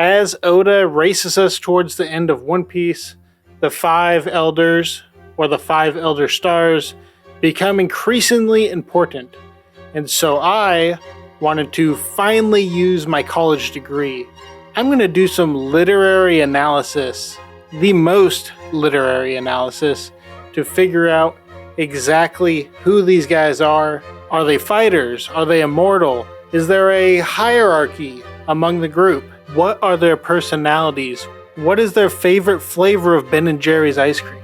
As Oda races us towards the end of One Piece, the 5 elders, or the 5 elder stars, become increasingly important. And so I wanted to finally use my college degree. I'm going to do some literary analysis, the most literary analysis, to figure out exactly who these guys are. Are they fighters? Are they immortal? Is there a hierarchy among the group? What are their personalities? What is their favorite flavor of Ben & Jerry's ice cream?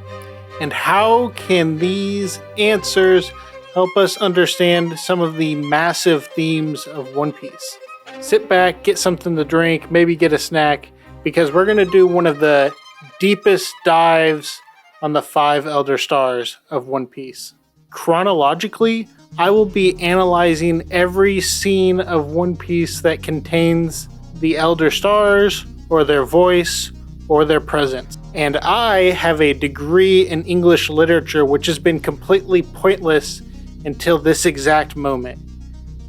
And how can these answers help us understand some of the massive themes of One Piece? Sit back, get something to drink, maybe get a snack, because we're going to do one of the deepest dives on the 5 elder stars of One Piece. Chronologically, I will be analyzing every scene of One Piece that contains the elder stars, or their voice, or their presence. And I have a degree in English literature which has been completely pointless until this exact moment,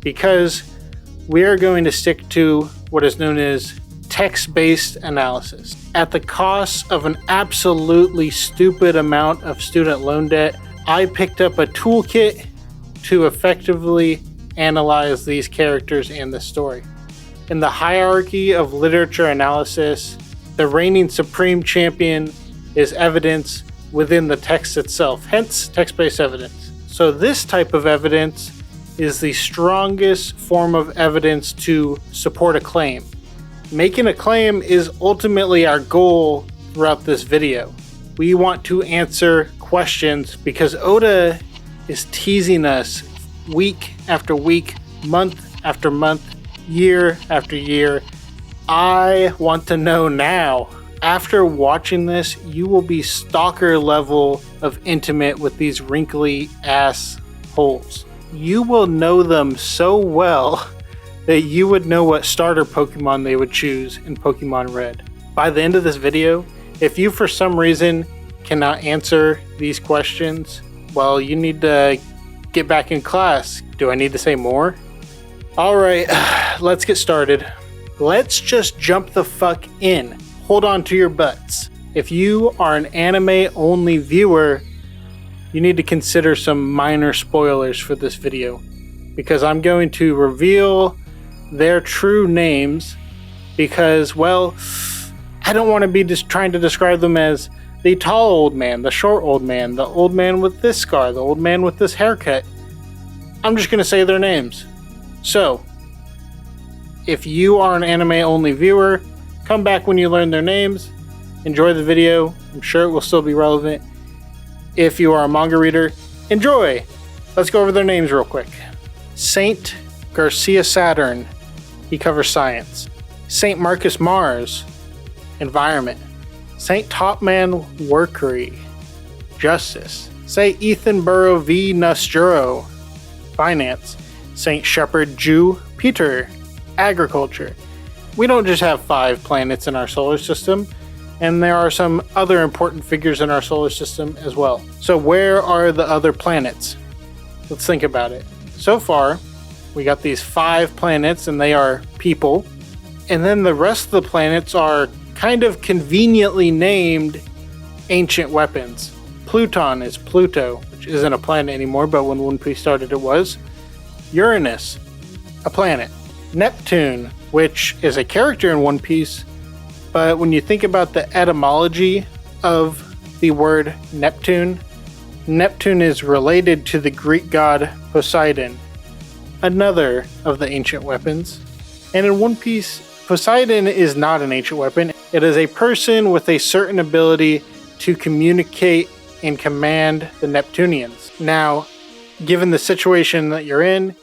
because we are going to stick to what is known as text-based analysis. At the cost of an absolutely stupid amount of student loan debt, I picked up a toolkit to effectively analyze these characters and the story. In the hierarchy of literature analysis, the reigning supreme champion is evidence within the text itself, hence text-based evidence. So this type of evidence is the strongest form of evidence to support a claim. Making a claim is ultimately our goal throughout this video. We want to answer questions because Oda is teasing us week after week, month after month, year after year. I want to know now. After watching this, you will be stalker level of intimate with these wrinkly ass holes. You will know them so well that you would know what starter Pokemon they would choose in Pokemon Red. By the end of this video, if you for some reason cannot answer these questions, well, you need to get back in class. Do I need to say more? Alright, let's get started. Let's just jump the fuck in. Hold on to your butts. If you are an anime-only viewer, you need to consider some minor spoilers for this video, because I'm going to reveal their true names because, well, I don't want to be just trying to describe them as the tall old man, the short old man, the old man with this scar, the old man with this haircut. I'm just going to say their names. So, if you are an anime-only viewer, come back when you learn their names. Enjoy the video. I'm sure it will still be relevant. If you are a manga reader, enjoy! Let's go over their names real quick. Saint Garcia Saturn, he covers science. Saint Marcus Mars, environment. Saint Topman Workery, justice. Saint Ethan Burrow V. Nosturo, finance. Saint Shepherd Jew Peter, agriculture. We don't just have 5 planets in our solar system, and there are some other important figures in our solar system as well. So where are the other planets? Let's think about it. So far, we got these 5 planets, and they are people. And then the rest of the planets are kind of conveniently named ancient weapons. Pluton is Pluto, which isn't a planet anymore, but when One Piece started it was. Uranus, a planet. Neptune, which is a character in One Piece, but when you think about the etymology of the word Neptune, Neptune is related to the Greek god Poseidon, another of the ancient weapons. And in One Piece, Poseidon is not an ancient weapon. It is a person with a certain ability to communicate and command the Neptunians. Now, given the situation that you're in,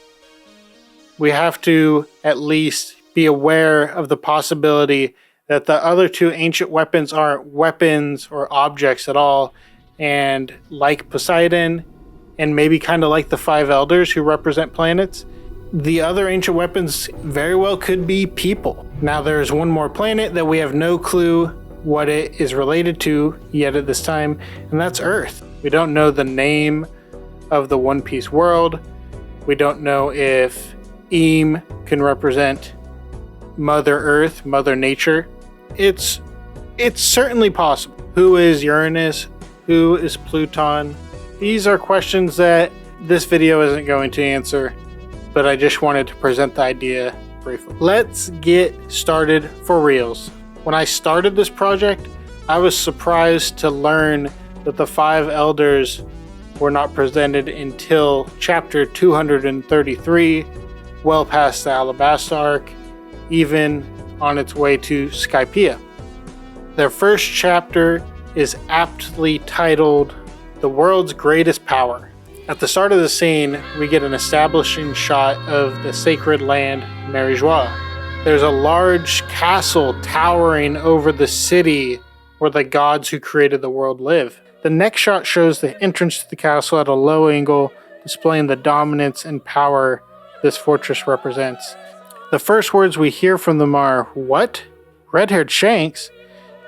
we have to at least be aware of the possibility that the other 2 ancient weapons aren't weapons or objects at all, and like Poseidon, and maybe kind of like the 5 elders who represent planets, the other ancient weapons very well could be people. Now there's one more planet that we have no clue what it is related to yet at this time, and that's Earth. We don't know the name of the One Piece world. We don't know if Eam can represent Mother Earth, Mother Nature. It's certainly possible. Who is Uranus? Who is Pluton? These are questions that this video isn't going to answer, but I just wanted to present the idea briefly. Let's get started for reals. When I started this project, I was surprised to learn that the 5 elders were not presented until chapter 233, well past the Alabasta arc, even on its way to Skypiea. Their first chapter is aptly titled The World's Greatest Power. At the start of the scene, we get an establishing shot of the sacred land, Marijois. There's a large castle towering over the city where the gods who created the world live. The next shot shows the entrance to the castle at a low angle, displaying the dominance and power this fortress represents. The first words we hear from them are, "What? Red-haired Shanks?"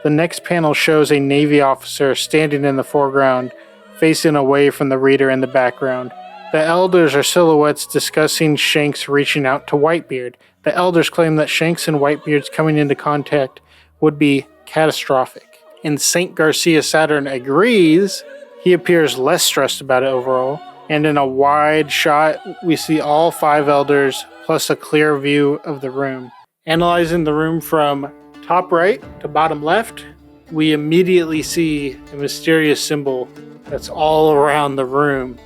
The next panel shows a Navy officer standing in the foreground, facing away from the reader in the background. The elders are silhouettes discussing Shanks reaching out to Whitebeard. The elders claim that Shanks and Whitebeard's coming into contact would be catastrophic. And St. Garcia Saturn agrees. He appears less stressed about it overall. And in a wide shot, we see all 5 elders plus a clear view of the room. Analyzing the room from top right to bottom left, we immediately see a mysterious symbol that's all around the room,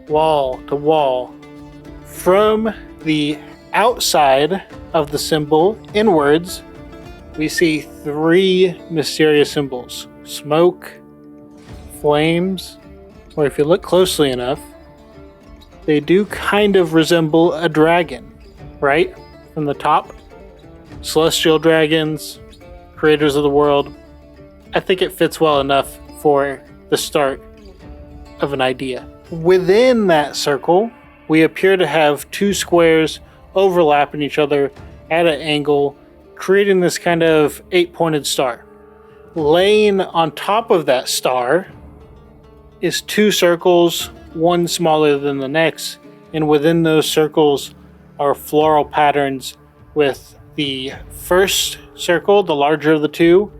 wall to wall. From the outside of the symbol, inwards, we see 3 mysterious symbols. Smoke, flames, or if you look closely enough, they do kind of resemble a dragon, right? From the top, celestial dragons, creators of the world. I think it fits well enough for the start of an idea. Within that circle, we appear to have 2 squares overlapping each other at an angle, creating this kind of 8-pointed star. Laying on top of that star is 2 circles, one smaller than the next, and within those circles are floral patterns, with the first circle, the larger of the 2,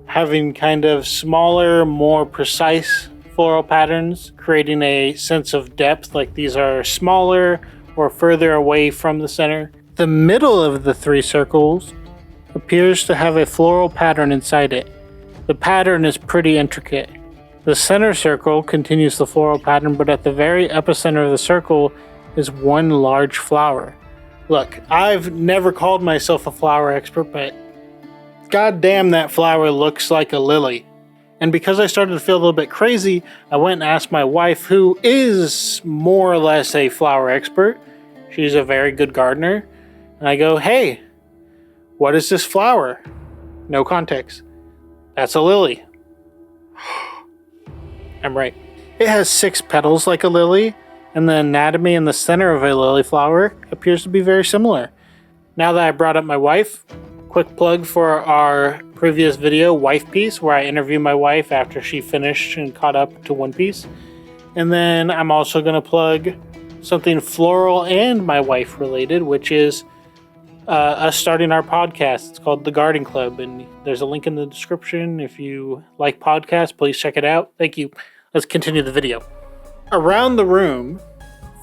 having kind of smaller, more precise floral patterns, creating a sense of depth, like these are smaller or further away from the center. The middle of the 3 circles appears to have a floral pattern inside it. The pattern is pretty intricate. The center circle continues the floral pattern, but at the very epicenter of the circle is one large flower. Look, I've never called myself a flower expert, but goddamn, that flower looks like a lily. And because I started to feel a little bit crazy, I went and asked my wife, who is more or less a flower expert. She's a very good gardener. And I go, "Hey, what is this flower?" No context. "That's a lily." I'm right. It has 6 petals like a lily, and the anatomy in the center of a lily flower appears to be very similar. Now that I brought up my wife, quick plug for our previous video, Wife Piece, where I interview my wife after she finished and caught up to One Piece. And then I'm also going to plug something floral and my wife related, which is us starting our podcast. It's called The Garden Club, and there's a link in the description. If you like podcasts, please check it out. Thank you. Let's continue the video. Around the room,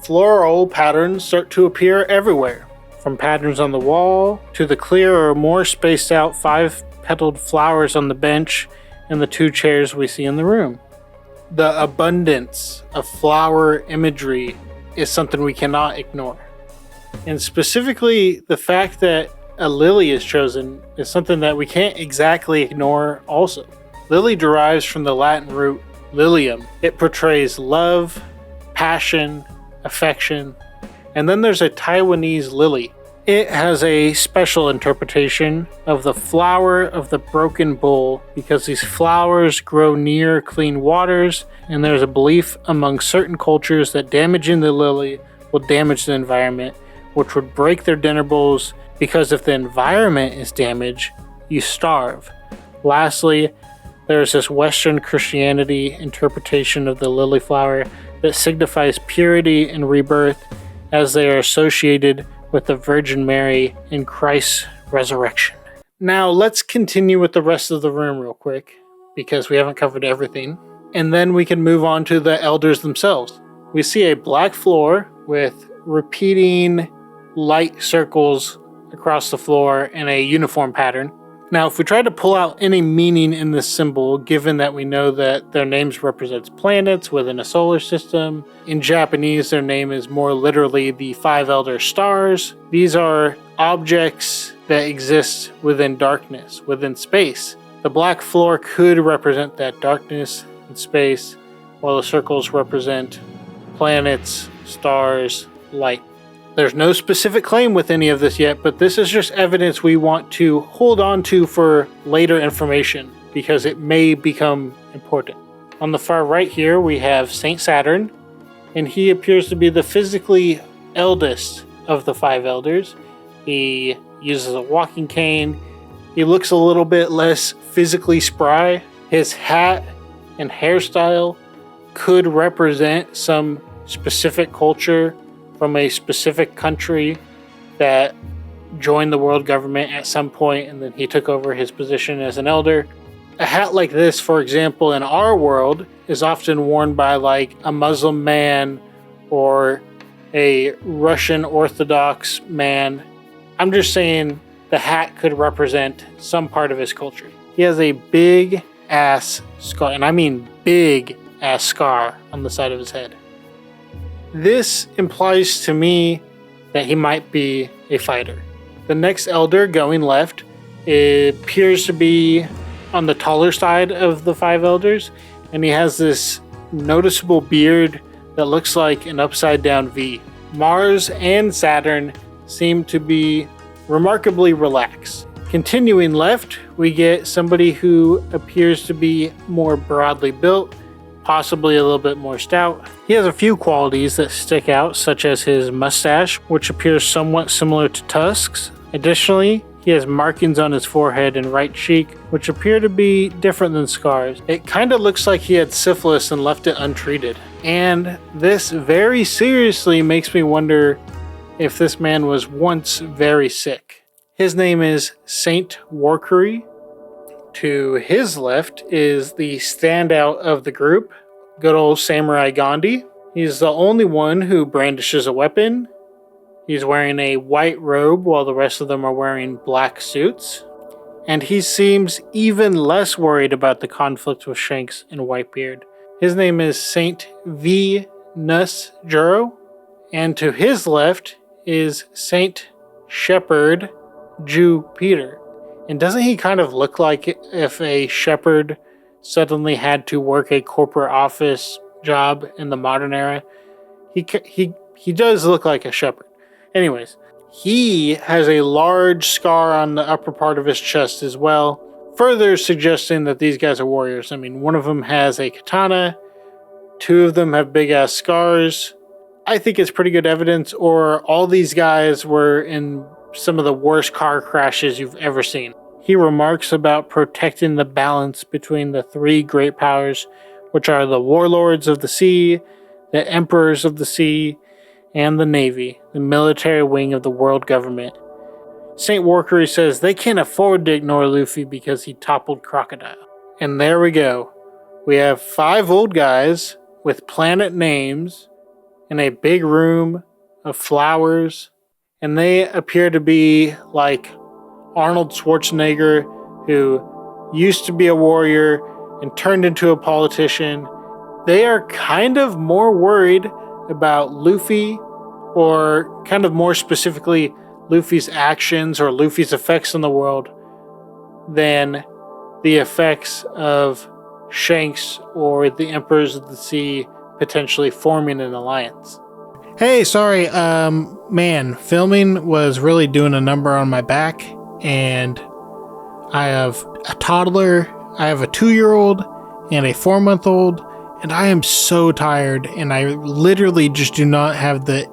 floral patterns start to appear everywhere, from patterns on the wall to the clearer or more spaced out 5-petaled flowers on the bench and the 2 chairs we see in the room. The abundance of flower imagery is something we cannot ignore. And specifically, the fact that a lily is chosen is something that we can't exactly ignore also. Lily derives from the Latin root lilium. It portrays love, passion, affection, and then there's a Taiwanese lily. It has a special interpretation of the flower of the broken bull because these flowers grow near clean waters, and there's a belief among certain cultures that damaging the lily will damage the environment, which would break their dinner bowls, because if the environment is damaged, you starve. Lastly, there's this Western Christianity interpretation of the lily flower that signifies purity and rebirth, as they are associated with the Virgin Mary in Christ's resurrection. Now let's continue with the rest of the room real quick, because we haven't covered everything. And then we can move on to the elders themselves. We see a black floor with repeating light circles across the floor in a uniform pattern. Now, if we try to pull out any meaning in this symbol, given that we know that their names represents planets within a solar system, in Japanese their name is more literally the 5 elder stars. These are objects that exist within darkness, within space. The black floor could represent that darkness in space, while the circles represent planets, stars, light. There's no specific claim with any of this yet, but this is just evidence we want to hold on to for later information, because it may become important. On the far right here, we have Saint Saturn, and he appears to be the physically eldest of the 5 elders. He uses a walking cane. He looks a little bit less physically spry. His hat and hairstyle could represent some specific culture from a specific country that joined the world government at some point, and then he took over his position as an elder. A hat like this, for example, in our world is often worn by like a Muslim man or a Russian Orthodox man. I'm just saying the hat could represent some part of his culture. He has a big ass scar, and I mean big ass scar on the side of his head. This implies to me that he might be a fighter. The next elder going left appears to be on the taller side of the 5 elders, and he has this noticeable beard that looks like an upside down V. Mars and Saturn seem to be remarkably relaxed. Continuing left, we get somebody who appears to be more broadly built, possibly a little bit more stout. He has a few qualities that stick out, such as his mustache, which appears somewhat similar to Tusk's. Additionally, he has markings on his forehead and right cheek, which appear to be different than scars. It kind of looks like he had syphilis and left it untreated. And this very seriously makes me wonder if this man was once very sick. His name is Saint Warkuri. To his left is the standout of the group, good old Samurai Gandhi. He's the only one who brandishes a weapon. He's wearing a white robe while the rest of them are wearing black suits. And he seems even less worried about the conflict with Shanks and Whitebeard. His name is Saint V. Nus Juro. And to his left is Saint Shepherd Jew Peter. And doesn't he kind of look like if a shepherd suddenly had to work a corporate office job in the modern era? He does look like a shepherd. Anyways, he has a large scar on the upper part of his chest as well, further suggesting that these guys are warriors. I mean, one of them has a katana, 2 of them have big ass scars. I think it's pretty good evidence, or all these guys were in some of the worst car crashes you've ever seen. He remarks about protecting the balance between the 3 great powers, which are the warlords of the sea, the emperors of the sea, and the navy, the military wing of the world government. Saint Warkuri says they can't afford to ignore Luffy because he toppled Crocodile. And there we go. We have 5 old guys with planet names in a big room of flowers, and they appear to be like Arnold Schwarzenegger, who used to be a warrior and turned into a politician. They are kind of more worried about Luffy, or kind of more specifically Luffy's actions or Luffy's effects on the world, than the effects of Shanks or the Emperors of the Sea potentially forming an alliance. Hey, sorry, man, filming was really doing a number on my back, and I have a toddler, I have a 2-year-old, and a 4-month-old, and I am so tired, and I literally just do not have the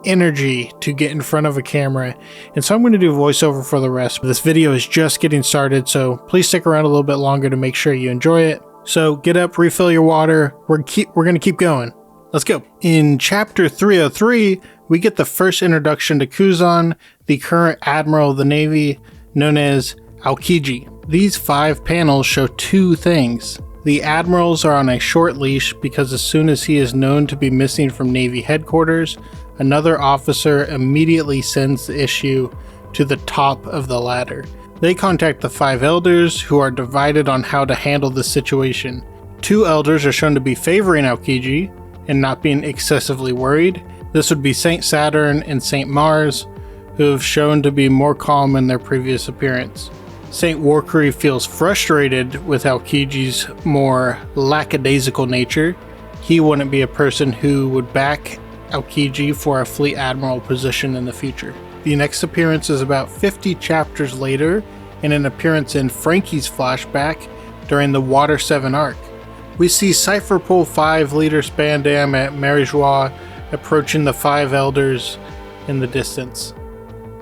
energy to get in front of a camera, and so I'm going to do voiceover for the rest. This video is just getting started, so please stick around a little bit longer to make sure you enjoy it. So get up, refill your water, we're going to keep going. Let's go. In chapter 303, we get the first introduction to Kuzan, the current Admiral of the Navy, known as Aokiji. These 5 panels show 2 things. The admirals are on a short leash because as soon as he is known to be missing from Navy headquarters, another officer immediately sends the issue to the top of the ladder. They contact the 5 elders, who are divided on how to handle the situation. 2 elders are shown to be favoring Aokiji and not being excessively worried. This would be Saint Saturn and Saint Mars, who have shown to be more calm in their previous appearance. Saint Warkari feels frustrated with Aokiji's more lackadaisical nature. He wouldn't be a person who would back Aokiji for a fleet admiral position in the future. The next appearance is about 50 chapters later, in an appearance in Frankie's flashback during the Water 7 arc. We see Cypherpole 5 leader Spandam at Marijois approaching the 5 elders in the distance.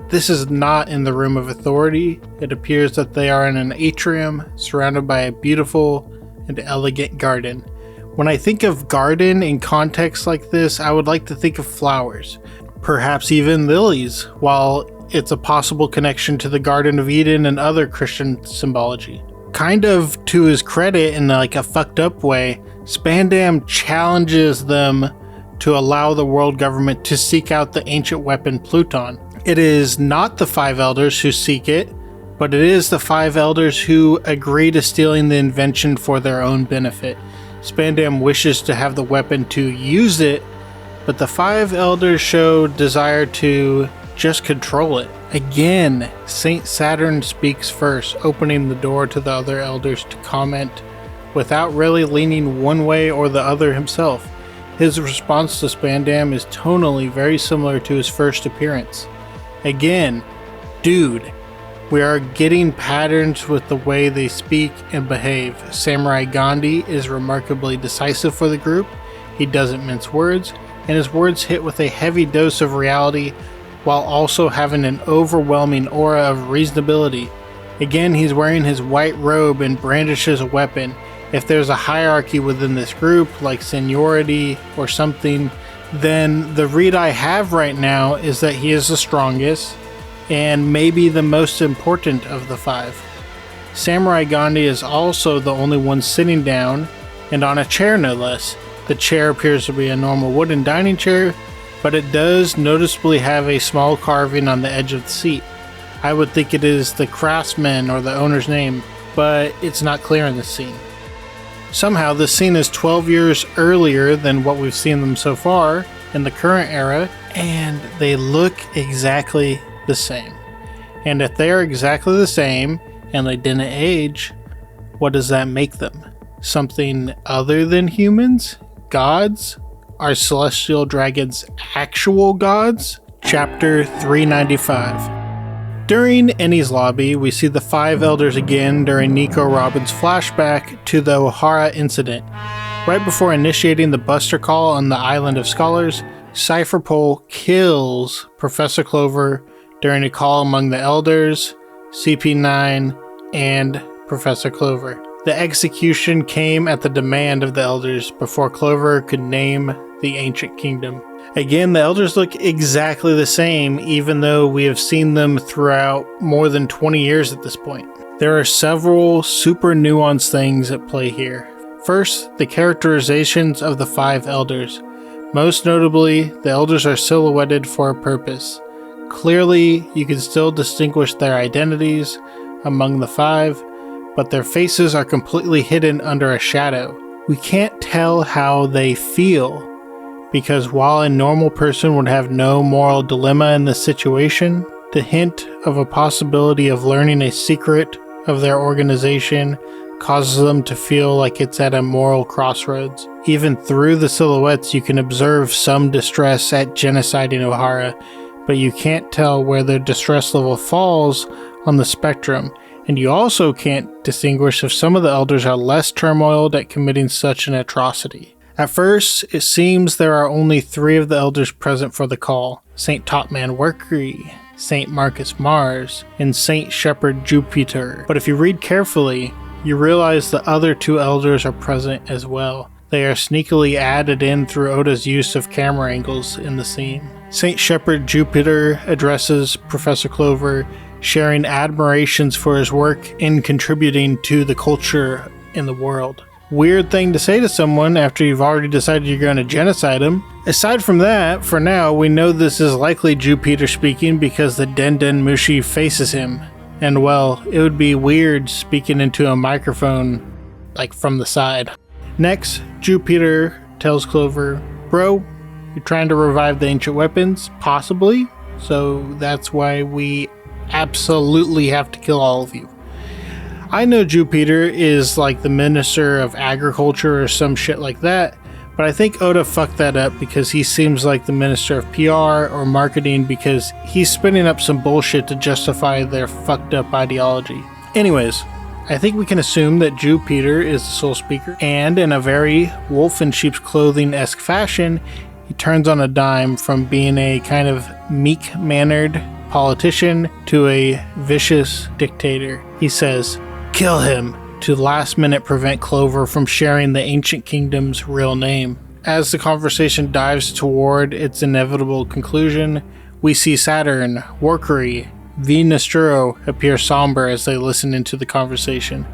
This is not in the Room of Authority. It appears that they are in an atrium surrounded by a beautiful and elegant garden. When I think of garden in context like this, I would like to think of flowers, perhaps even lilies, while it's a possible connection to the Garden of Eden and other Christian symbology. Kind of to his credit, in like a fucked up way, Spandam challenges them to allow the world government to seek out the ancient weapon Pluton. It is not the 5 elders who seek it, but it is the 5 elders who agree to stealing the invention for their own benefit. Spandam wishes to have the weapon to use it, but the 5 elders show desire to just control it. Again, Saint Saturn speaks first, opening the door to the other elders to comment without really leaning one way or the other himself. His response to Spandam is tonally very similar to his first appearance. Again, dude, we are getting patterns with the way they speak and behave. Samurai Gandhi is remarkably decisive for the group. He doesn't mince words, and his words hit with a heavy dose of reality while also having an overwhelming aura of reasonability. Again, he's wearing his white robe and brandishes a weapon. If there's a hierarchy within this group, like seniority or something, then the read I have right now is that he is the strongest and maybe the most important of the 5. Samurai Gandhi is also the only one sitting down, and on a chair no less. The chair appears to be a normal wooden dining chair, but it does noticeably have a small carving on the edge of the seat. I would think it is the craftsman or the owner's name, but it's not clear in this scene. Somehow, this scene is 12 years earlier than what we've seen them so far in the current era, and they look exactly the same. And if they are exactly the same, and they didn't age, what does that make them? Something other than humans? Gods? Are celestial dragons actual gods? Chapter 395. During Eni's lobby, we see the 5 elders again during Nico Robin's flashback to the Ohara incident. Right before initiating the Buster Call on the Island of Scholars, Cypherpole kills Professor Clover during a call among the elders, CP9, and Professor Clover. The execution came at the demand of the elders before Clover could name the ancient kingdom. Again, the elders look exactly the same, even though we have seen them throughout more than 20 years at this point. There are several super nuanced things at play here. First, the characterizations of the 5 elders. Most notably, the elders are silhouetted for a purpose. Clearly, you can still distinguish their identities among the 5, but their faces are completely hidden under a shadow. We can't tell how they feel, because while a normal person would have no moral dilemma in this situation, the hint of a possibility of learning a secret of their organization causes them to feel like it's at a moral crossroads. Even through the silhouettes, you can observe some distress at genociding Ohara, but you can't tell where their distress level falls on the spectrum, and you also can't distinguish if some of the elders are less turmoiled at committing such an atrocity. At first, it seems there are only 3 of the elders present for the call: Saint Topman Mercury, Saint Marcus Mars, and Saint Shepherd Jupiter. But if you read carefully, you realize the other 2 elders are present as well. They are sneakily added in through Oda's use of camera angles in the scene. Saint Shepherd Jupiter addresses Professor Clover sharing admirations for his work in contributing to the culture in the world. Weird thing to say to someone after you've already decided you're going to genocide him. Aside from that, for now, we know this is likely Jupiter speaking because the Den Mushi faces him. And well, it would be weird speaking into a microphone, like from the side. Next, Jupiter tells Clover, "Bro, you're trying to revive the ancient weapons? Possibly. So that's why we absolutely have to kill all of you." I know Jupiter is like the Minister of Agriculture or some shit like that, but I think Oda fucked that up because he seems like the Minister of PR or Marketing because he's spinning up some bullshit to justify their fucked up ideology. Anyways, I think we can assume that Jupiter is the Soul Speaker, and in a very wolf in sheep's clothing-esque fashion, he turns on a dime from being a kind of meek-mannered politician to a vicious dictator. He says, "Kill him," to last minute prevent Clover from sharing the ancient kingdom's real name. As the conversation dives toward its inevitable conclusion, we see Saturn, Workery, Venustro appear somber as they listen into the conversation.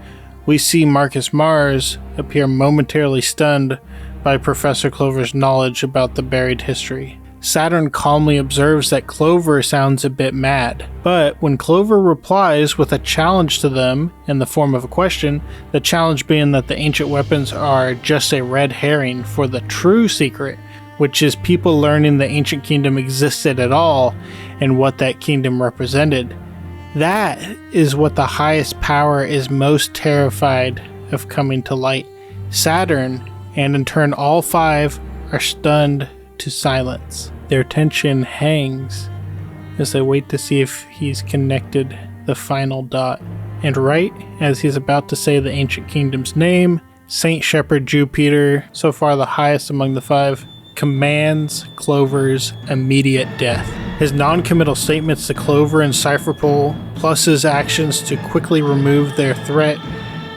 We see Marcus Mars appear momentarily stunned by Professor Clover's knowledge about the buried history. Saturn calmly observes that Clover sounds a bit mad, but when Clover replies with a challenge to them in the form of a question, the challenge being that the ancient weapons are just a red herring for the true secret, which is people learning the ancient kingdom existed at all and what that kingdom represented. That is what the highest power is most terrified of coming to light. Saturn, and in turn all five, are stunned to silence. Their tension hangs as they wait to see if he's connected the final dot. And right as he's about to say the ancient kingdom's name, Saint Shepherd Jupiter, so far the highest among the five, commands Clover's immediate death. His non-committal statements to Clover and Cypherpole, plus his actions to quickly remove their threat,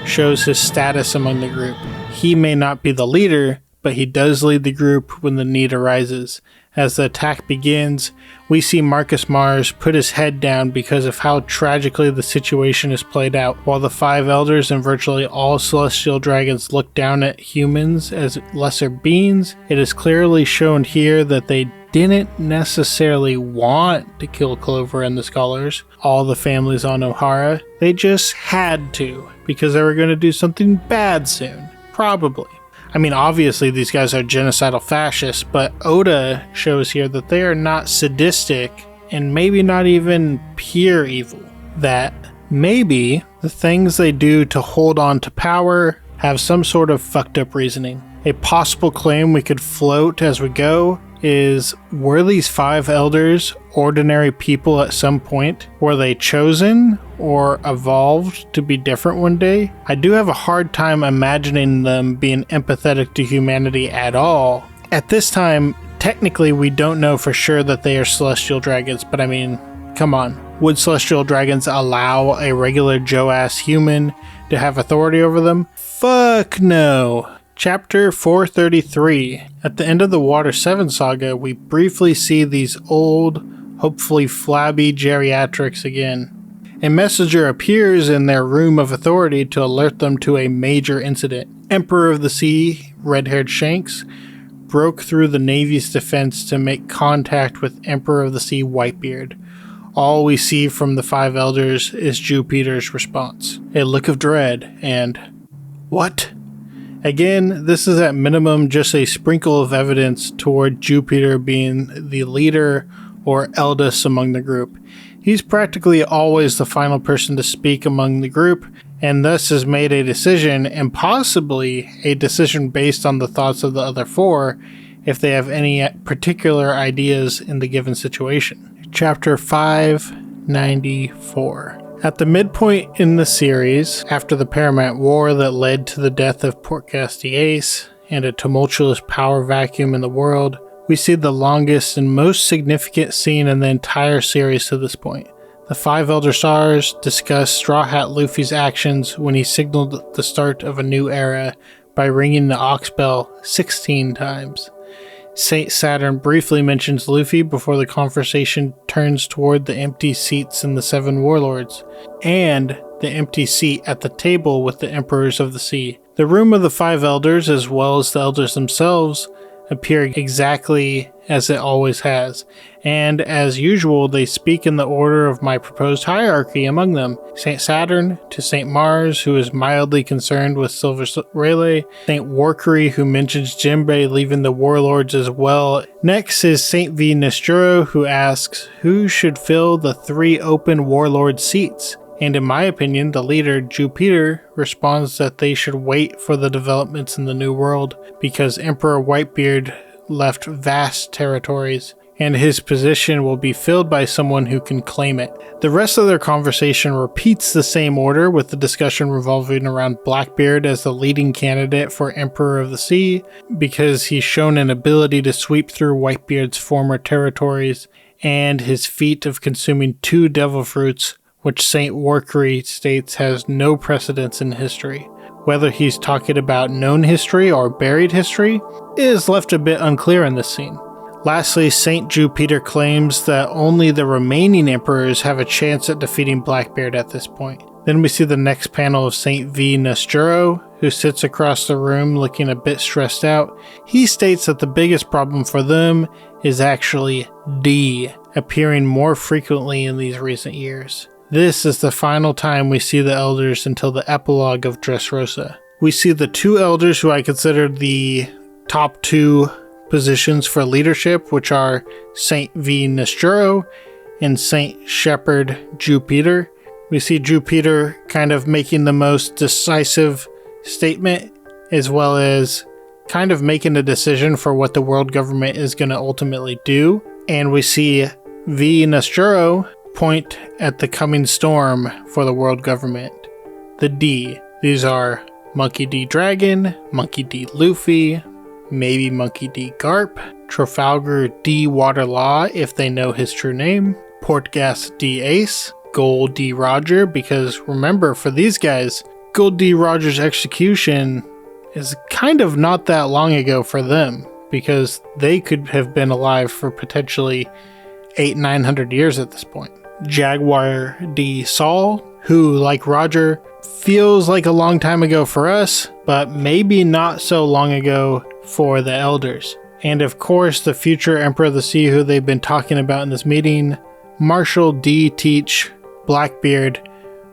shows his status among the group. He may not be the leader, but he does lead the group when the need arises. As the attack begins, we see Marcus Mars put his head down because of how tragically the situation is played out. While the five elders and virtually all celestial dragons look down at humans as lesser beings, it is clearly shown here that they didn't necessarily want to kill Clover and the scholars, all the families on Ohara. They just had to, because they were going to do something bad soon. Probably. I mean, obviously these guys are genocidal fascists, but Oda shows here that they are not sadistic and maybe not even pure evil. That maybe the things they do to hold on to power have some sort of fucked up reasoning. A possible claim we could float as we go is, were these five elders ordinary people at some point? Were they chosen or evolved to be different one day? I do have a hard time imagining them being empathetic to humanity at all. At this time, technically we don't know for sure that they are celestial dragons, but I mean, come on. Would celestial dragons allow a regular Joe-ass human to have authority over them? Fuck no. Chapter 433. At the end of the Water 7 saga, we briefly see these old, hopefully flabby geriatrics again. A messenger appears in their room of authority to alert them to a major incident. Emperor of the Sea, red-haired Shanks, broke through the Navy's defense to make contact with Emperor of the Sea Whitebeard. All we see from the five elders is Jupiter's response. A look of dread and, "What?" Again, this is at minimum just a sprinkle of evidence toward Jupiter being the leader or eldest among the group. He's practically always the final person to speak among the group, and thus has made a decision, and possibly a decision based on the thoughts of the other four, if they have any particular ideas in the given situation. Chapter 594. At the midpoint in the series, after the Paramount War that led to the death of Port Castiace and a tumultuous power vacuum in the world, we see the longest and most significant scene in the entire series to this point. The five Elder Stars discuss Straw Hat Luffy's actions when he signaled the start of a new era by ringing the Ox Bell 16 times. Saint Saturn briefly mentions Luffy before the conversation turns toward the empty seats in the 7 warlords, and the empty seat at the table with the Emperors of the Sea. The room of the 5 elders, as well as the elders themselves, appear exactly as it always has, and as usual they speak in the order of my proposed hierarchy among them. Saint Saturn to Saint Mars, who is mildly concerned with Silver Rayleigh, Saint Warkery, who mentions Jinbei leaving the warlords as well. Next is Saint V Nesturo, who asks who should fill the 3 open warlord seats. And in my opinion, the leader, Jupiter, responds that they should wait for the developments in the New World because Emperor Whitebeard left vast territories, and his position will be filled by someone who can claim it. The rest of their conversation repeats the same order, with the discussion revolving around Blackbeard as the leading candidate for Emperor of the Sea, because he's shown an ability to sweep through Whitebeard's former territories, and his feat of consuming 2 devil fruits, which Saint Warkery states has no precedence in history. Whether he's talking about known history or buried history is left a bit unclear in this scene. Lastly, Saint Jupiter claims that only the remaining emperors have a chance at defeating Blackbeard at this point. Then we see the next panel of Saint V Nesturo, who sits across the room looking a bit stressed out. He states that the biggest problem for them is actually D, appearing more frequently in these recent years. This is the final time we see the elders until the epilogue of Dressrosa. We see the 2 elders who I consider the top 2 positions for leadership, which are Saint V Nesturo and Saint Shepherd Jupiter. We see Jupiter kind of making the most decisive statement, as well as kind of making a decision for what the world government is going to ultimately do. And we see V Nesturo point at the coming storm for the world government. The D. These are Monkey D. Dragon, Monkey D. Luffy, maybe Monkey D. Garp, Trafalgar D. Waterlaw if they know his true name, Portgas D. Ace, Gold D. Roger, because remember, for these guys, Gold D. Roger's execution is kind of not that long ago for them, because they could have been alive for potentially 800-900 years at this point. Jaguar D. Saul, who, like Roger, feels like a long time ago for us, but maybe not so long ago for the elders. And of course, the future Emperor of the Sea, who they've been talking about in this meeting, Marshall D. Teach Blackbeard,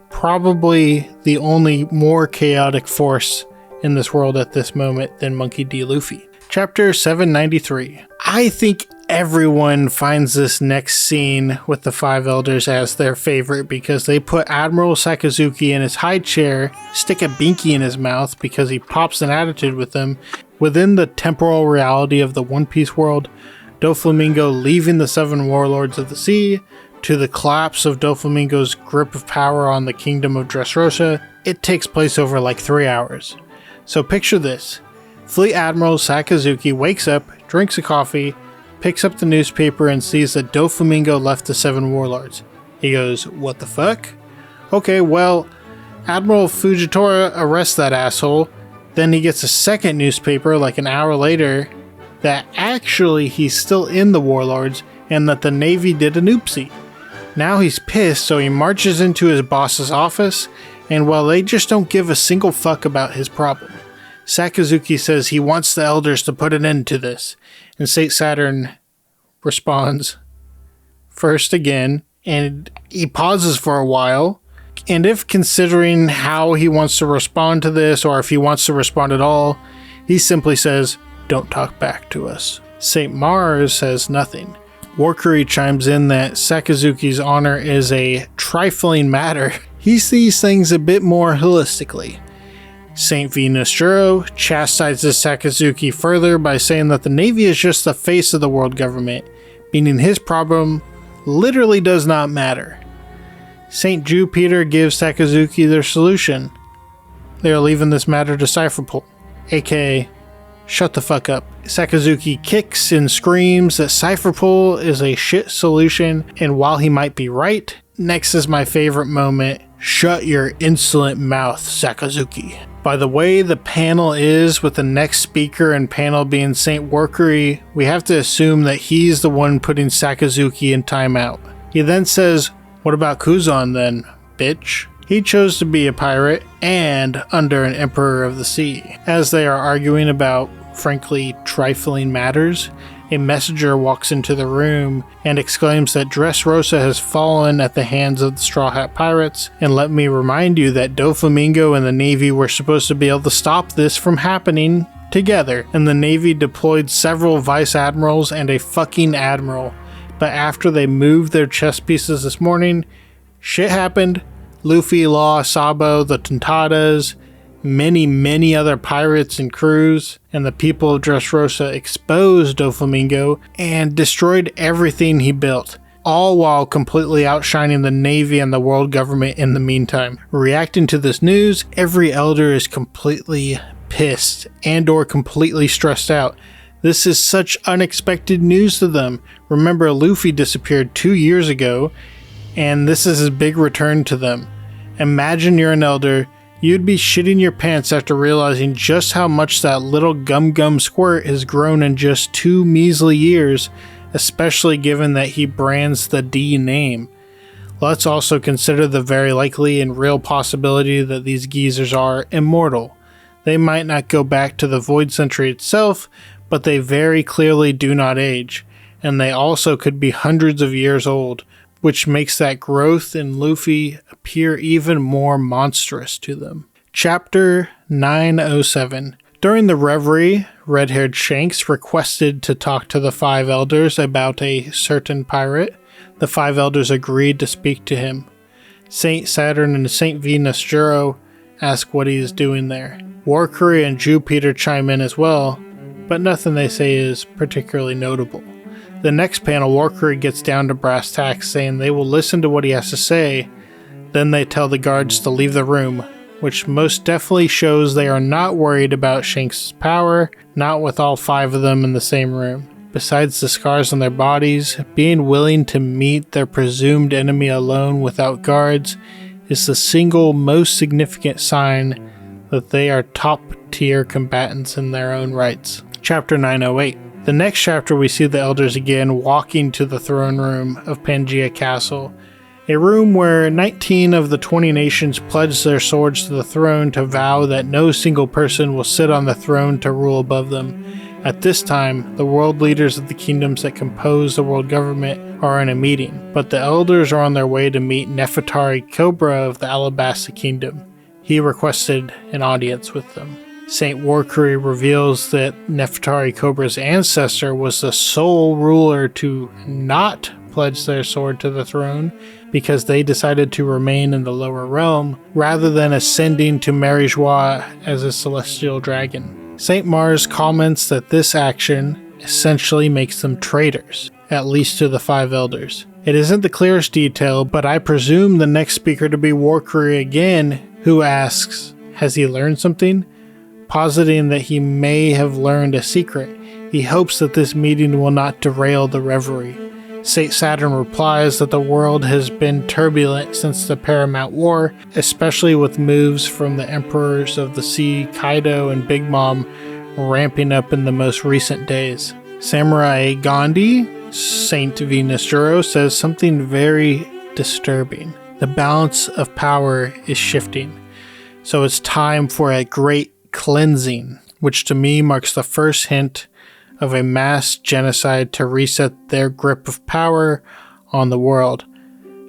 probably the only more chaotic force in this world at this moment than Monkey D. Luffy. Chapter 793. I think everyone finds this next scene with the 5 elders as their favorite because they put Admiral Sakazuki in his high chair, stick a binky in his mouth because he pops an attitude with them. Within the temporal reality of the One Piece world, Doflamingo leaving the 7 warlords of the sea to the collapse of Doflamingo's grip of power on the kingdom of Dressrosa, it takes place over like 3 hours. So picture this. Fleet Admiral Sakazuki wakes up, drinks a coffee, picks up the newspaper and sees that Doflamingo left the 7 warlords. He goes, what the fuck? Okay, well, Admiral Fujitora arrests that asshole. Then he gets a second newspaper like an hour later that actually he's still in the warlords and that the Navy did an oopsie. Now he's pissed, so he marches into his boss's office, and while they just don't give a single fuck about his problem, Sakazuki says he wants the elders to put an end to this, and Saint Saturn responds first again, and he pauses for a while, and if considering how he wants to respond to this, or if he wants to respond at all, he simply says, don't talk back to us. Saint Mars says nothing. Warkery chimes in that Sakazuki's honor is a trifling matter. He sees things a bit more holistically. Saint V Nesturo chastises Sakazuki further by saying that the Navy is just the face of the world government, meaning his problem literally does not matter. Saint Jupiter gives Sakazuki their solution. They are leaving this matter to Cypherpole, aka shut the fuck up. Sakazuki kicks and screams that Cypherpole is a shit solution, and while he might be right, next is my favorite moment. "Shut your insolent mouth, Sakazuki." By the way the panel is, with the next speaker and panel being Saint Workery, we have to assume that he's the one putting Sakazuki in timeout. He then says, "What about Kuzan then, bitch?" He chose to be a pirate and under an Emperor of the Sea. As they are arguing about, frankly, trifling matters, a messenger walks into the room and exclaims that Dressrosa has fallen at the hands of the Straw Hat Pirates, and let me remind you that Doflamingo and the Navy were supposed to be able to stop this from happening together, and the Navy deployed several vice admirals and a fucking admiral. But after they moved their chess pieces this morning, shit happened. Luffy, Law, Sabo, the Tontadas, many other pirates and crews, and the people of Dressrosa exposed Doflamingo and destroyed everything he built, all while completely outshining the Navy and the world government in the meantime. Reacting to this news, every elder is completely pissed and or completely stressed out. This is such unexpected news to them. Remember, Luffy disappeared 2 years ago, and this is his big return to them. Imagine you're an elder. You'd be shitting your pants after realizing just how much that little gum squirt has grown in just 2 measly years, especially given that he brands the D name. Let's also consider the very likely and real possibility that these geezers are immortal. They might not go back to the Void Century itself, but they very clearly do not age, and they also could be hundreds of years old, which makes that growth in Luffy appear even more monstrous to them. Chapter 907. During the reverie, red-haired Shanks requested to talk to the 5 elders about a certain pirate. The 5 elders agreed to speak to him. Saint Saturn and Saint Venus Juro ask what he is doing there. Workery and Jupiter chime in as well, but nothing they say is particularly notable. The next panel, Workery gets down to brass tacks, saying they will listen to what he has to say. Then they tell the guards to leave the room, which most definitely shows they are not worried about Shanks' power, not with all 5 of them in the same room. Besides the scars on their bodies, being willing to meet their presumed enemy alone without guards is the single most significant sign that they are top-tier combatants in their own rights. Chapter 908. The next chapter we see the elders again walking to the throne room of Pangaea Castle, a room where 19 of the 20 nations pledge their swords to the throne to vow that no single person will sit on the throne to rule above them. At this time, the world leaders of the kingdoms that compose the world government are in a meeting, but the elders are on their way to meet Nefertari Cobra of the Alabasta Kingdom. He requested an audience with them. Saint Workery reveals that Nefertari Cobra's ancestor was the sole ruler to not pledge their sword to the throne because they decided to remain in the lower realm rather than ascending to Mary-Joie as a celestial dragon. Saint Mars comments that this action essentially makes them traitors, at least to the 5 elders. It isn't the clearest detail, but I presume the next speaker to be Workery again, who asks, has he learned something? Positing that he may have learned a secret. He hopes that this meeting will not derail the reverie. Saint Saturn replies that the world has been turbulent since the Paramount War, especially with moves from the Emperors of the Sea, Kaido and Big Mom, ramping up in the most recent days. Samurai Gandhi, Saint Venus Juro, says something very disturbing. The balance of power is shifting, so it's time for a great cleansing, which to me marks the first hint of a mass genocide to reset their grip of power on the world.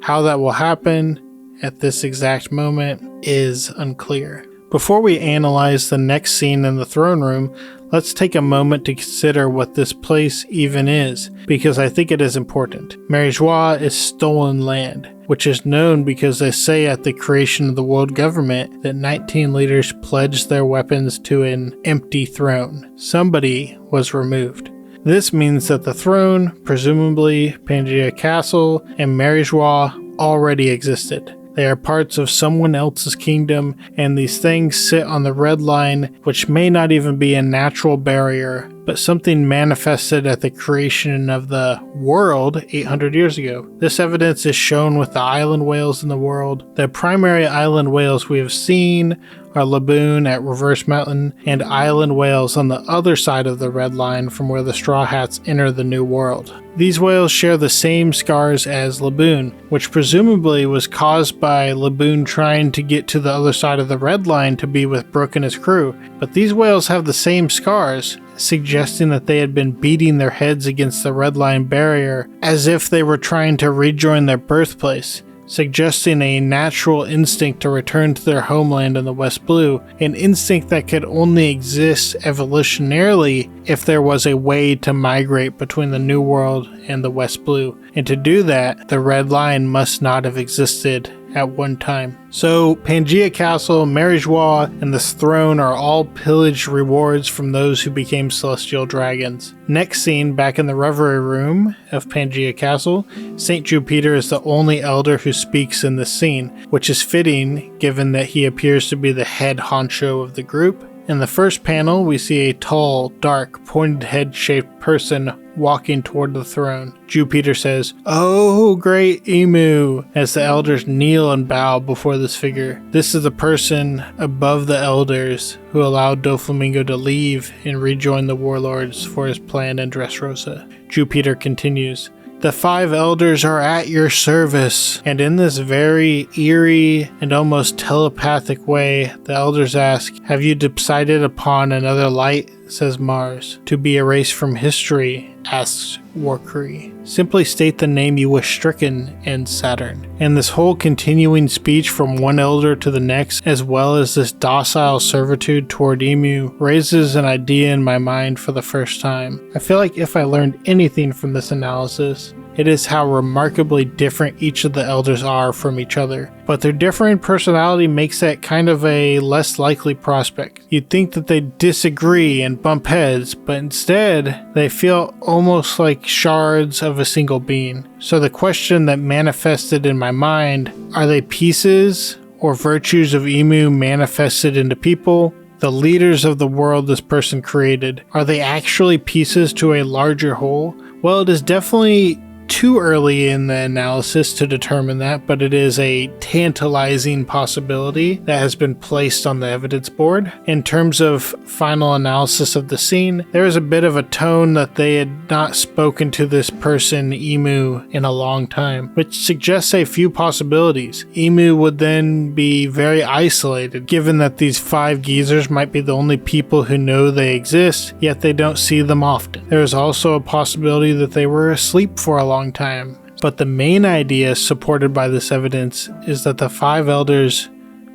How that will happen at this exact moment is unclear. Before we analyze the next scene in the throne room, let's take a moment to consider what this place even is, because I think it is important. Mary-Joie is stolen land, which is known because they say at the creation of the world government that 19 leaders pledged their weapons to an empty throne. Somebody was removed. This means that the throne, presumably Pangaea Castle, and Mary-Joie already existed. They are parts of someone else's kingdom, and these things sit on the red line, which may not even be a natural barrier but something manifested at the creation of the world 800 years ago. This evidence is shown with the island whales in the world. The primary island whales we have seen are Laboon at Reverse Mountain and island whales on the other side of the red line from where the Straw Hats enter the New World. These whales share the same scars as Laboon, which presumably was caused by Laboon trying to get to the other side of the red line to be with Brook and his crew. But these whales have the same scars, suggesting that they had been beating their heads against the red line barrier as if they were trying to rejoin their birthplace, suggesting a natural instinct to return to their homeland in the West Blue, an instinct that could only exist evolutionarily if there was a way to migrate between the New World and the West Blue. And to do that, the Red Line must not have existed at one time. So Pangea Castle, Marijois, and this throne are all pillaged rewards from those who became celestial dragons. Next scene, back in the reverie room of Pangea Castle, St. Jupiter is the only elder who speaks in this scene, which is fitting given that he appears to be the head honcho of the group. In the first panel, we see a tall, dark, pointed head-shaped person walking toward the throne. Jupiter says, "Oh, great Emu," as the elders kneel and bow before this figure. This is the person above the elders who allowed Doflamingo to leave and rejoin the warlords for his plan in Dressrosa. Jupiter continues, "The 5 elders are at your service." And in this very eerie and almost telepathic way, the elders ask, "Have you decided upon another light?" says Mars. "To be erased from history?" asks Warcree. "Simply state the name you wish stricken," ends Saturn. And this whole continuing speech from one elder to the next, as well as this docile servitude toward Emu, raises an idea in my mind for the first time. I feel like if I learned anything from this analysis, it is how remarkably different each of the elders are from each other. But their differing personality makes that kind of a less likely prospect. You'd think that they disagree and bump heads, but instead, they feel almost like shards of a single being. So the question that manifested in my mind, are they pieces or virtues of Emu manifested into people? The leaders of the world this person created, are they actually pieces to a larger whole? Well, it is definitely too early in the analysis to determine that, but it is a tantalizing possibility that has been placed on the evidence board. In terms of final analysis of the scene, there is a bit of a tone that they had not spoken to this person, Emu, in a long time, which suggests a few possibilities. Emu would then be very isolated, given that these 5 geezers might be the only people who know they exist, yet they don't see them often. There is also a possibility that they were asleep for a long time. But the main idea supported by this evidence is that the 5 elders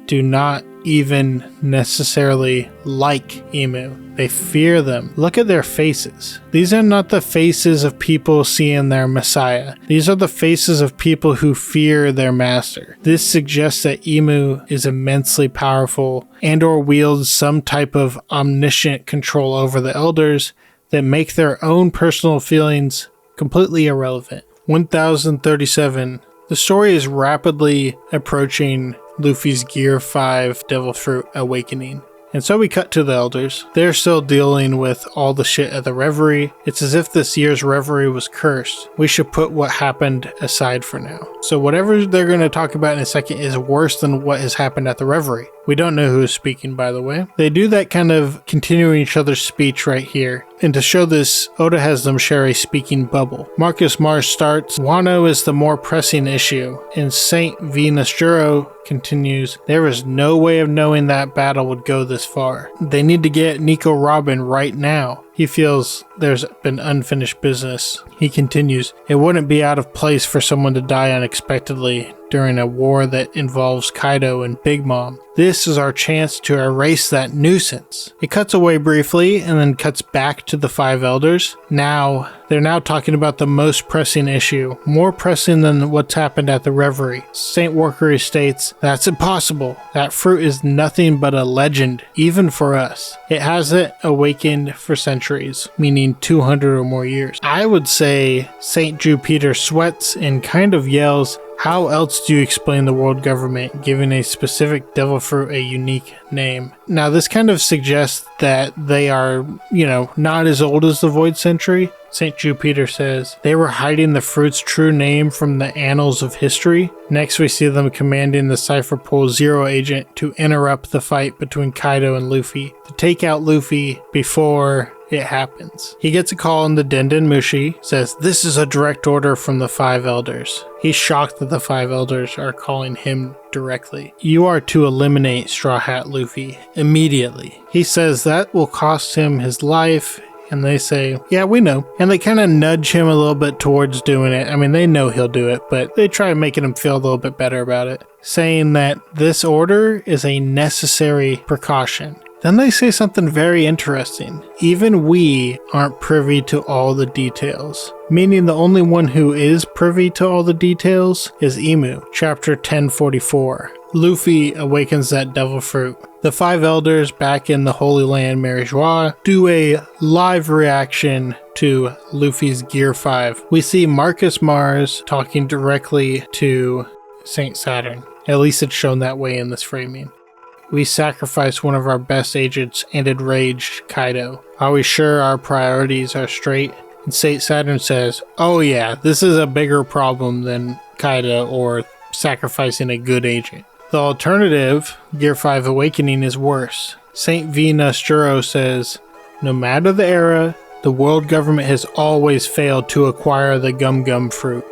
do not even necessarily like Emu. They fear them. Look at their faces. These are not the faces of people seeing their messiah. These are the faces of people who fear their master. This suggests that Emu is immensely powerful and or wields some type of omniscient control over the elders that make their own personal feelings completely irrelevant. 1037. The story is rapidly approaching Luffy's Gear 5 Devil Fruit awakening. And so we cut to the elders. They're still dealing with all the shit at the reverie. It's as if this year's reverie was cursed. We should put what happened aside for now. So whatever they're going to talk about in a second is worse than what has happened at the reverie. We don't know who is speaking, by the way. They do that kind of continuing each other's speech right here. And to show this, Oda has them share a speaking bubble. Marcus Mars starts, "Wano is the more pressing issue." And Saint Venus Juro continues, "There is no way of knowing that battle would go this far. They need to get Nico Robin right now." He feels there's been unfinished business. He continues, "It wouldn't be out of place for someone to die unexpectedly during a war that involves Kaido and Big Mom. This is our chance to erase that nuisance." It cuts away briefly and then cuts back to the 5 elders. They're now talking about the most pressing issue, more pressing than what's happened at the reverie. Saint Warcree states, "That's impossible. That fruit is nothing but a legend, even for us. It hasn't awakened for centuries. centuries, meaning 200 or more years. I would say St. Jupiter sweats and kind of yells, "How else do you explain the world government giving a specific devil fruit a unique name?" Now, this kind of suggests that they are, not as old as the Void Century. St. Jupiter says, "They were hiding the fruit's true name from the annals of history." Next, we see them commanding the Cypher Pool Zero agent to interrupt the fight between Kaido and Luffy, to take out Luffy before it happens. He gets a call in the Denden Mushi, says, "This is a direct order from the Five Elders." He's shocked that the Five Elders are calling him directly. "You are to eliminate Straw Hat Luffy immediately." He says that will cost him his life, and they say, "Yeah, we know." And they kind of nudge him a little bit towards doing it. I mean, they know he'll do it, but they try making him feel a little bit better about it, saying that this order is a necessary precaution. Then they say something very interesting. "Even we aren't privy to all the details." Meaning the only one who is privy to all the details is Imu. Chapter 1044. Luffy awakens that devil fruit. The Five Elders back in the Holy Land Marijois do a live reaction to Luffy's Gear 5. We see Marcus Mars talking directly to Saint Saturn. At least it's shown that way in this framing. "We sacrificed one of our best agents and enraged Kaido. Are we sure our priorities are straight?" And Saint Saturn says, "Oh yeah, this is a bigger problem than Kaido or sacrificing a good agent. The alternative, Gear 5 Awakening, is worse." Saint V Nostro says, "No matter the era, the world government has always failed to acquire the Gum Gum fruit,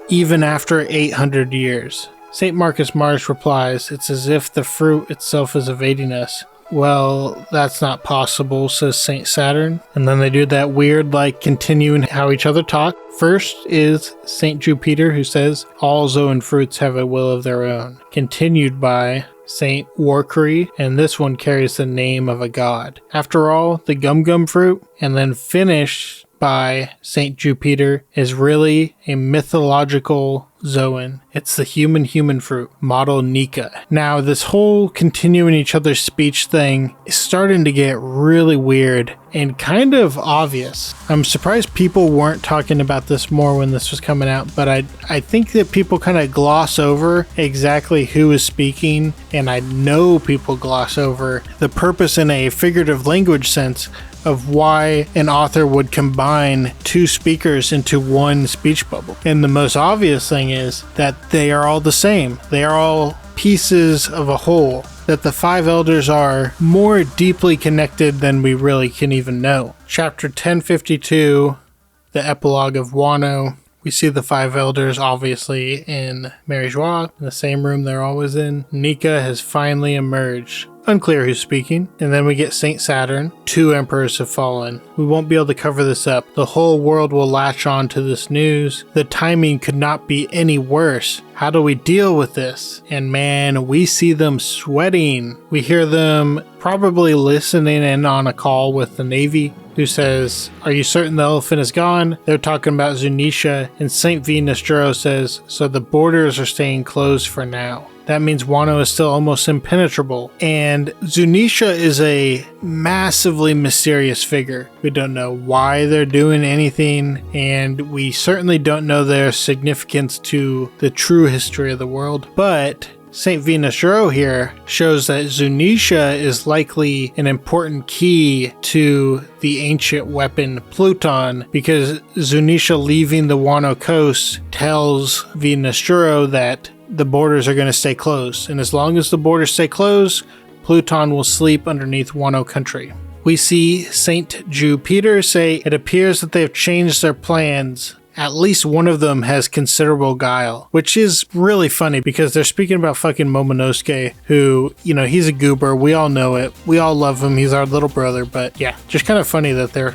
even after 800 years. St. Marcus Mars replies, "It's as if the fruit itself is evading us." "Well, that's not possible," says St. Saturn. And then they do that weird, continuing how each other talk. First is St. Jupiter, who says, "All Zoan fruits have a will of their own." Continued by St. Warkri, and this one carries the name of a god. "After all, the Gum Gum fruit," and then finished by St. Jupiter, is really a mythological Zoan. It's the human fruit, model Nika. Now, this whole continuing each other's speech thing is starting to get really weird and kind of obvious. I'm surprised people weren't talking about this more when this was coming out, but I think that people kind of gloss over exactly who is speaking, and I know people gloss over the purpose in a figurative language sense of why an author would combine two speakers into one speech bubble. And the most obvious thing is that they are all the same. They are all pieces of a whole. That the Five Elders are more deeply connected than we really can even know. Chapter 1052, the epilogue of Wano. We see the Five Elders obviously in Marijois, in the same room they're always in. Nika has finally emerged. Unclear who's speaking. And then we get Saint Saturn. 2 emperors have fallen. We won't be able to cover this up. The whole world will latch on to this news. The timing could not be any worse. How do we deal with this? And man, we see them sweating. We hear them probably listening in on a call with the Navy, who says, "Are you certain the elephant is gone?" They're talking about Zunisha, and St. V Nostro says, "So the borders are staying closed for now." That means Wano is still almost impenetrable. And Zunisha is a massively mysterious figure. We don't know why they're doing anything, and we certainly don't know their significance to the true history of the world. But St. V Nostro here shows that Zunisha is likely an important key to the ancient weapon Pluton, because Zunisha leaving the Wano coast tells V Nostro that the borders are going to stay closed, and as long as the borders stay closed, Pluton will sleep underneath Wano country. We see St. Jupiter say, "It appears that they have changed their plans. At least one of them has considerable guile," which is really funny because they're speaking about fucking Momonosuke, who, he's a goober. We all know it. We all love him. He's our little brother. But yeah, just kind of funny that they're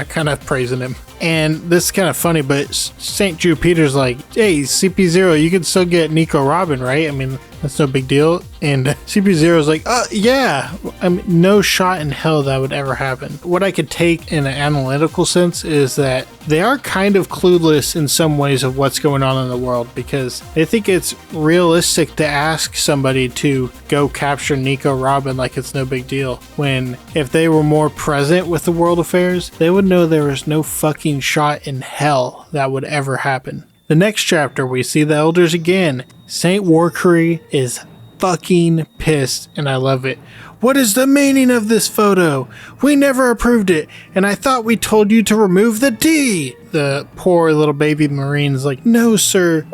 kind of praising him. And this is kind of funny, but St. Jupiter's like, "Hey, CP0, you can still get Nico Robin, right? I mean, That's no big deal. And CP0 is like, yeah, I mean, no shot in hell that would ever happen. What I could take in an analytical sense is that they are kind of clueless in some ways of what's going on in the world, because they think it's realistic to ask somebody to go capture Nico Robin like it's no big deal, when if they were more present with the world affairs, they would know there was no fucking shot in hell that would ever happen. The next chapter, we see the elders again. Saint Warcry is fucking pissed, and I love it. What is the meaning of this photo? We never approved it, and I thought we told you to remove the D. The poor little baby Marine's like, no sir,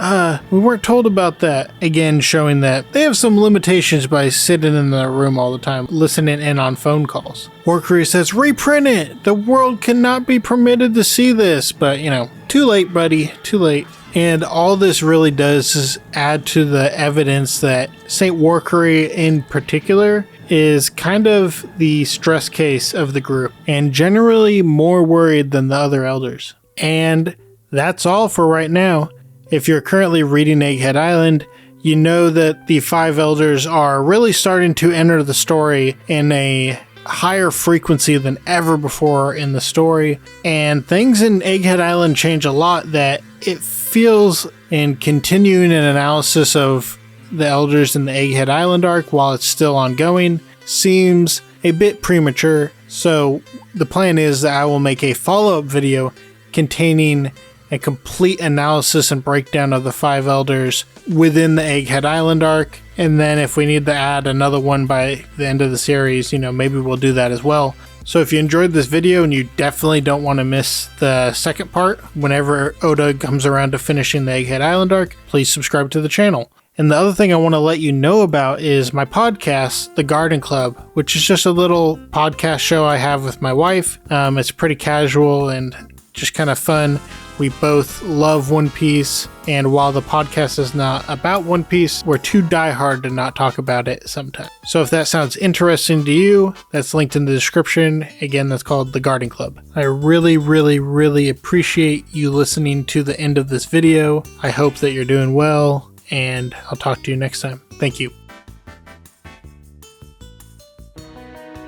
we weren't told about that. Again, showing that they have some limitations by sitting in the room all the time, listening in on phone calls. Warcry says, reprint it. The world cannot be permitted to see this, but you know, too late, buddy, too late. And all this really does is add to the evidence that Saint Warcry in particular is kind of the stress case of the group and generally more worried than the other elders. And that's all for right now. If you're currently reading Egghead Island, you know that the 5 elders are really starting to enter the story in a higher frequency than ever before in the story. And things in Egghead Island change a lot that it feels, in continuing an analysis of the elders in the Egghead Island arc while it's still ongoing, seems a bit premature. So the plan is that I will make a follow-up video containing a complete analysis and breakdown of the 5 elders within the Egghead Island arc. And then if we need to add another one by the end of the series, you know, maybe we'll do that as well. So if you enjoyed this video and you definitely don't want to miss the second part whenever Oda comes around to finishing the Egghead Island arc, please subscribe to the channel. And the other thing I want to let you know about is my podcast, The Garden Club, which is just a little podcast show I have with my wife. It's pretty casual and just kind of fun. We both love One Piece, and while the podcast is not about One Piece, we're too diehard to not talk about it sometimes. So if that sounds interesting to you, that's linked in the description. Again, that's called The Garden Club. I really, really, really appreciate you listening to the end of this video. I hope that you're doing well, and I'll talk to you next time. Thank you.